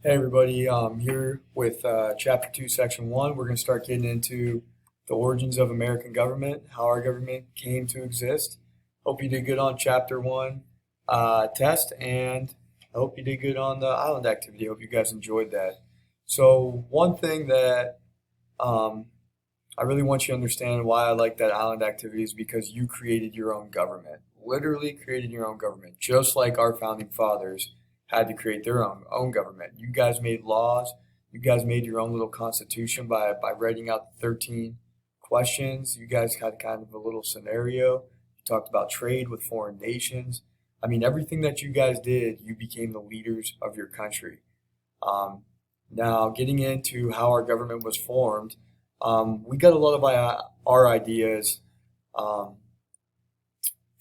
Hey everybody, here with Chapter 2, Section 1. We're going to start getting into the origins of American government, how our government came to exist. Hope you did good on Chapter 1 test, and I hope you did good on the island activity. Hope you guys enjoyed that. So, one thing that um, I really want you to understand why I like that island activity is because you created your own government. Literally created your own government, just like our founding fathers had to create their own government. You guys made laws. You guys made your own little constitution by writing out the 13 questions. You guys had kind of a little scenario. You talked about trade with foreign nations. I mean, everything that you guys did, you became the leaders of your country. Um, Now, getting into how our government was formed, we got a lot of our ideas um,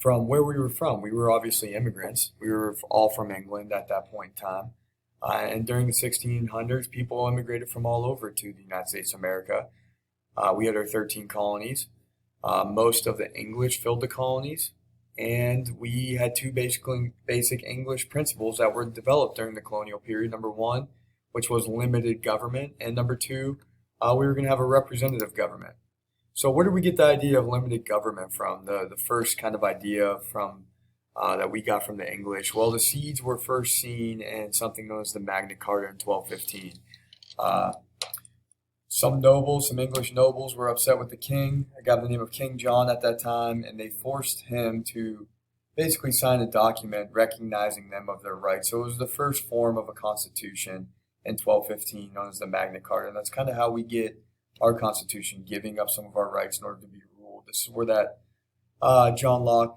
from where we were from. We were obviously immigrants. We were all from England at that point in time. And during the 1600s, people immigrated from all over to the United States of America. We had our 13 colonies. Most of the English filled the colonies. And we had two basic English principles that were developed during the colonial period. Number one, which was limited government. And number two, we were going to have a representative government. So where did we get the idea of limited government from? The first kind of idea from that we got from the English. Well, the seeds were first seen in something known as the Magna Carta in 1215. Uh, some English nobles, were upset with the king. I got the name of King John at that time, and they forced him to basically sign a document recognizing them of their rights. So it was the first form of a constitution in 1215, known as the Magna Carta, and that's kind of how we get our Constitution, giving up some of our rights in order to be ruled. This is where that John Locke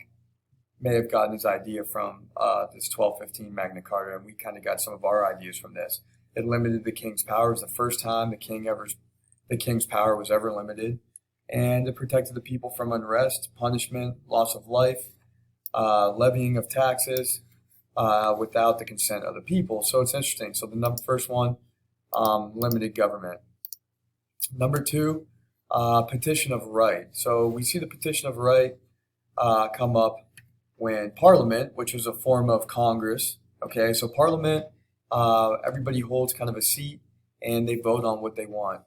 may have gotten his idea from, this 1215 Magna Carta, and we kind of got some of our ideas from this. It limited the king's powers. The first time the king's power was ever limited, and it protected the people from unrest, punishment, loss of life, levying of taxes without the consent of the people. So it's interesting. So the first one, limited government. Number two, petition of right. So we see the petition of right come up when Parliament, which is a form of Congress, okay, so Parliament, everybody holds kind of a seat and they vote on what they want.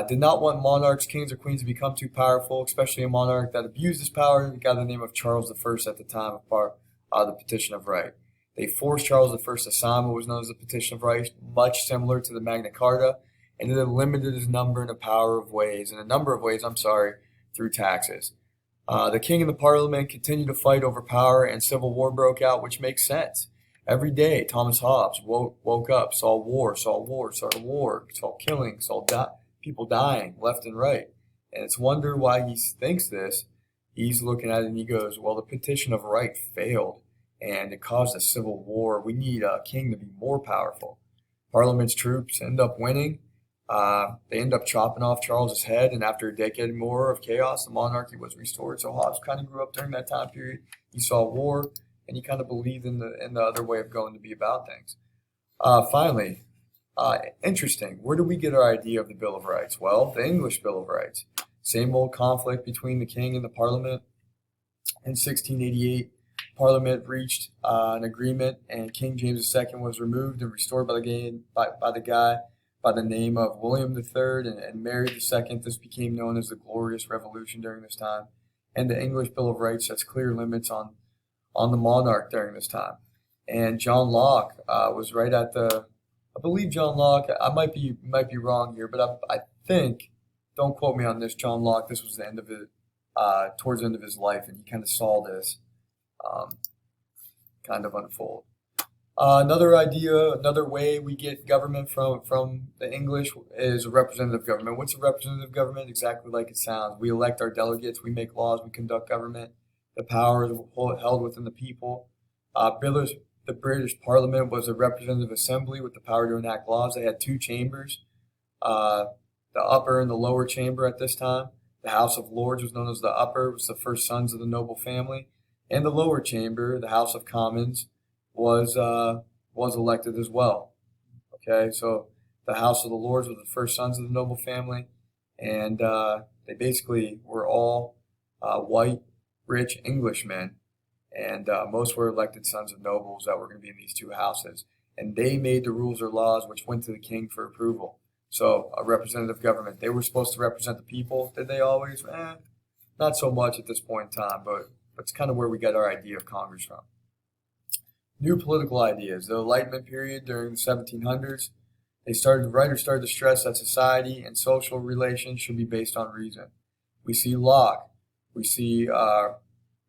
Did not want monarchs, kings, or queens to become too powerful, especially a monarch that abused his power. He got the name of Charles I at the time of the Petition of Right. They forced Charles I to sign what was known as the Petition of Right, much similar to the Magna Carta, and it limited his number and a number of ways, through taxes. The king and the parliament continued to fight over power, and civil war broke out, which makes sense. Every day, Thomas Hobbes woke up, saw war, saw killing, people dying left and right. And it's wonder why he thinks this. He's looking at it and he goes, well, the petition of right failed, and it caused a civil war. We need a king to be more powerful. Parliament's troops end up winning. They end up chopping off Charles's head, and after a decade more of chaos, the monarchy was restored. So Hobbes kind of grew up during that time period. He saw war, and he kind of believed in the other way of going to be about things. Finally, interesting. Where do we get our idea of the Bill of Rights? Well, the English Bill of Rights. Same old conflict between the king and the Parliament. In 1688, Parliament reached an agreement, and King James II was removed and restored by the guy by the name of William III and Mary II. This became known as the Glorious Revolution during this time. And the English Bill of Rights sets clear limits on the monarch during this time. And John Locke was right at I believe John Locke, I might be wrong here, but I think, don't quote me on this, John Locke, this was the end of it, towards the end of his life, and he kind of saw this um, kind of unfold. Another way we get government from the English is a representative government. What's a representative government? Exactly like it sounds. We elect our delegates, we make laws, we conduct government. The power is held within the people. The British Parliament was a representative assembly with the power to enact laws. They had two chambers, the upper and the lower chamber at this time. The House of Lords was known as the upper, was the first sons of the noble family. And the lower chamber, the House of Commons, was elected as well. Okay, so the House of the Lords was the first sons of the noble family, and they basically were all white, rich Englishmen, and most were elected sons of nobles that were going to be in these two houses. and they made the rules or laws which went to the king for approval. So a representative government, they were supposed to represent the people. Did they always? Not so much at this point in time, but that's kind of where we get our idea of Congress from. New political ideas. The Enlightenment period during the 1700s, writers started to stress that society and social relations should be based on reason. We see Locke. We see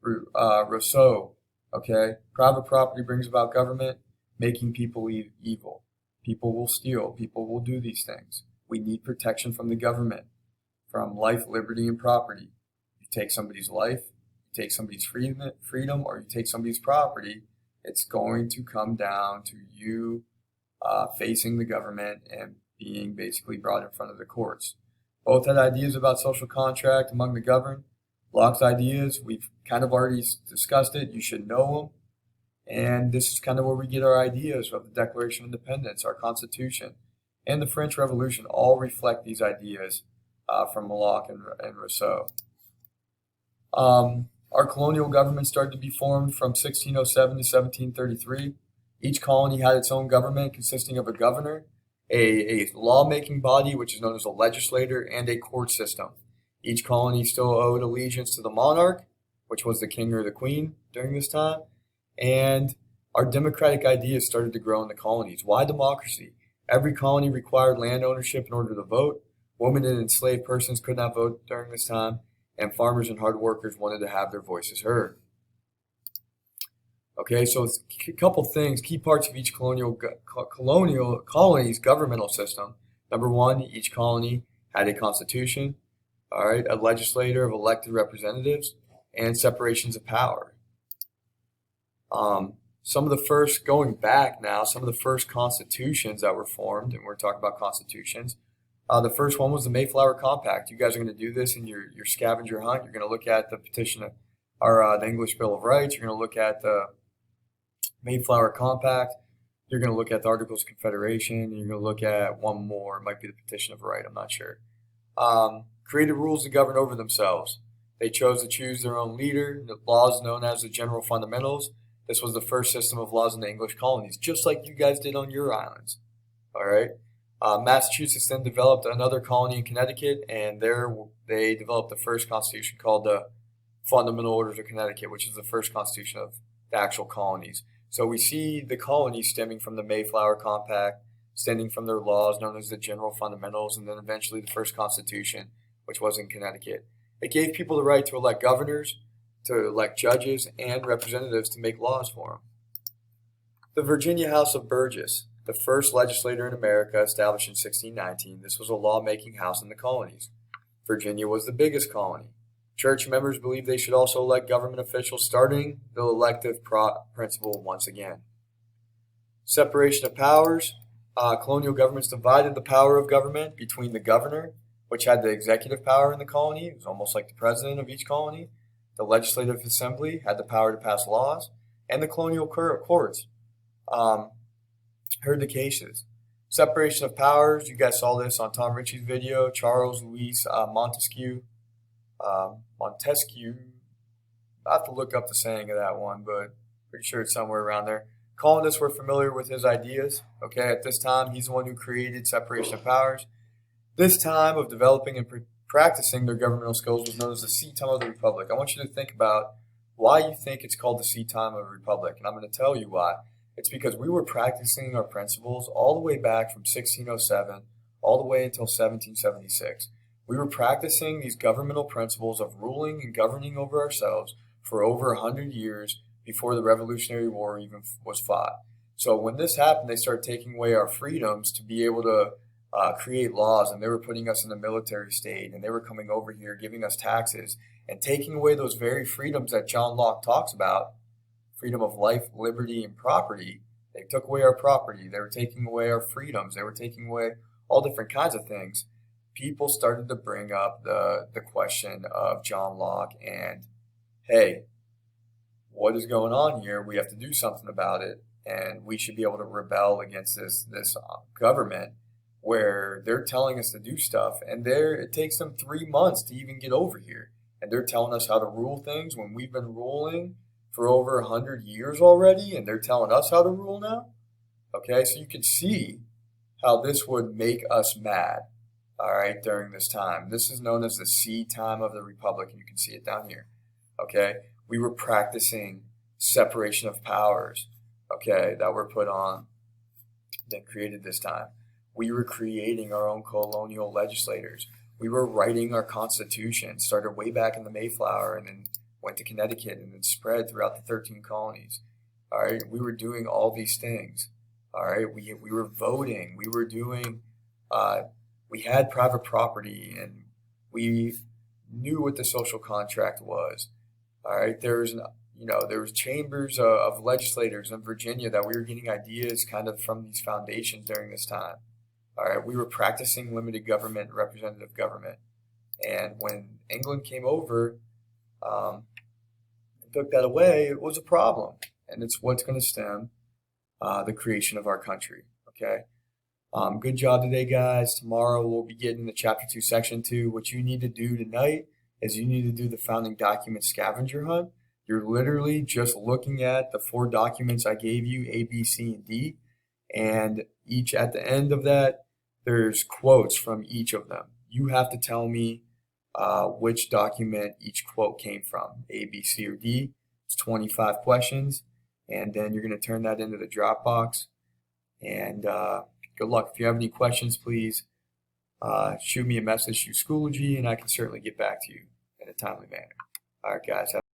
Rousseau. Okay, private property brings about government, making people evil. People will steal. People will do these things. We need protection from the government, from life, liberty, and property. You take somebody's life, you take somebody's freedom, or you take somebody's property, it's going to come down to you facing the government and being basically brought in front of the courts. Both had ideas about social contract among the governed. Locke's ideas, we've kind of already discussed it. You should know them. And this is kind of where we get our ideas of the Declaration of Independence, our Constitution, and the French Revolution all reflect these ideas from Locke and Rousseau. Our colonial government started to be formed from 1607 to 1733. Each colony had its own government consisting of a governor, a lawmaking body, which is known as a legislature, and a court system. Each colony still owed allegiance to the monarch, which was the king or the queen during this time. And our democratic ideas started to grow in the colonies. Why democracy? Every colony required land ownership in order to vote. Women and enslaved persons could not vote during this time, and farmers and hard workers wanted to have their voices heard. Okay, so it's a couple things, key parts of each colonial colony's governmental system. Number one, each colony had a constitution, all right, a legislature of elected representatives, and separations of power. Some of the first, going back now, some of the first constitutions that were formed, and we're talking about constitutions. The first one was the Mayflower Compact. You guys are going to do this in your scavenger hunt. You're going to look at the petition or the English Bill of Rights. You're going to look at the Mayflower Compact. You're going to look at the Articles of Confederation. And you're going to look at one more. It might be the Petition of Right. I'm not sure. Created rules to govern over themselves. They chose to choose their own leader. The laws known as the General Fundamentals. This was the first system of laws in the English colonies, just like you guys did on your islands. All right. Massachusetts then developed another colony in Connecticut, and there they developed the first constitution called the Fundamental Orders of Connecticut, which is the first constitution of the actual colonies. So we see the colonies stemming from the Mayflower Compact, stemming from their laws known as the General Fundamentals, and then eventually the first constitution, which was in Connecticut. It gave people the right to elect governors, to elect judges, and representatives to make laws for them. The Virginia House of Burgess, the first legislature in America, established in 1619. This was a lawmaking house in the colonies. Virginia was the biggest colony. Church members believed they should also elect government officials, starting the elective principle once again. Separation of powers. Colonial governments divided the power of government between the governor, which had the executive power in the colony. It was almost like the president of each colony. The legislative assembly had the power to pass laws, and the colonial courts heard the cases. Separation of powers. You guys saw this on Tom Ritchie's video. Charles Louis Montesquieu. Montesquieu. I have to look up the saying of that one, but pretty sure it's somewhere around there. Colonists were familiar with his ideas. Okay, at this time, he's the one who created separation of powers. This time of developing and practicing their governmental skills was known as the seat time of the Republic. I want you to think about why you think it's called the seat time of the Republic, and I'm going to tell you why. It's because we were practicing our principles all the way back from 1607 all the way until 1776. We were practicing these governmental principles of ruling and governing over ourselves for over 100 years before the Revolutionary War even was fought. So when this happened, they started taking away our freedoms to be able to create laws, and they were putting us in a military state, and they were coming over here giving us taxes and taking away those very freedoms that John Locke talks about, freedom of life, liberty, and property. They took away our property. They were taking away our freedoms. They were taking away all different kinds of things. People started to bring up the question of John Locke and, hey, what is going on here? We have to do something about it, and we should be able to rebel against this government where they're telling us to do stuff, and it takes them 3 months to even get over here, and they're telling us how to rule things when we've been ruling for over 100 years already, and they're telling us how to rule now? Okay, so you can see how this would make us mad, all right, during this time. This is known as the seed time of the Republic, and you can see it down here. Okay, we were practicing separation of powers, okay, that were put on, that created this time. We were creating our own colonial legislators. We were writing our Constitution, started way back in the Mayflower and then went to Connecticut and then spread throughout the 13 colonies. All right, we were doing all these things. All right, we were voting. We were doing, we had private property, and we knew what the social contract was. All right, there was chambers of legislators in Virginia that we were getting ideas kind of from these foundations during this time. All right, we were practicing limited government, representative government, and when England came over and took that away, it was a problem, and it's what's going to stem the creation of our country. Okay, good job today, guys. Tomorrow we'll be getting to Chapter 2, Section 2. What you need to do tonight is you need to do the founding document scavenger hunt. You're literally just looking at the 4 documents I gave you, A, B, C, and D, and each at the end of that, there's quotes from each of them. You have to tell me which document each quote came from, A, B, C, or D. It's 25 questions, and then you're going to turn that into the Dropbox. And good luck. If you have any questions, please shoot me a message through Schoology, and I can certainly get back to you in a timely manner. All right, guys.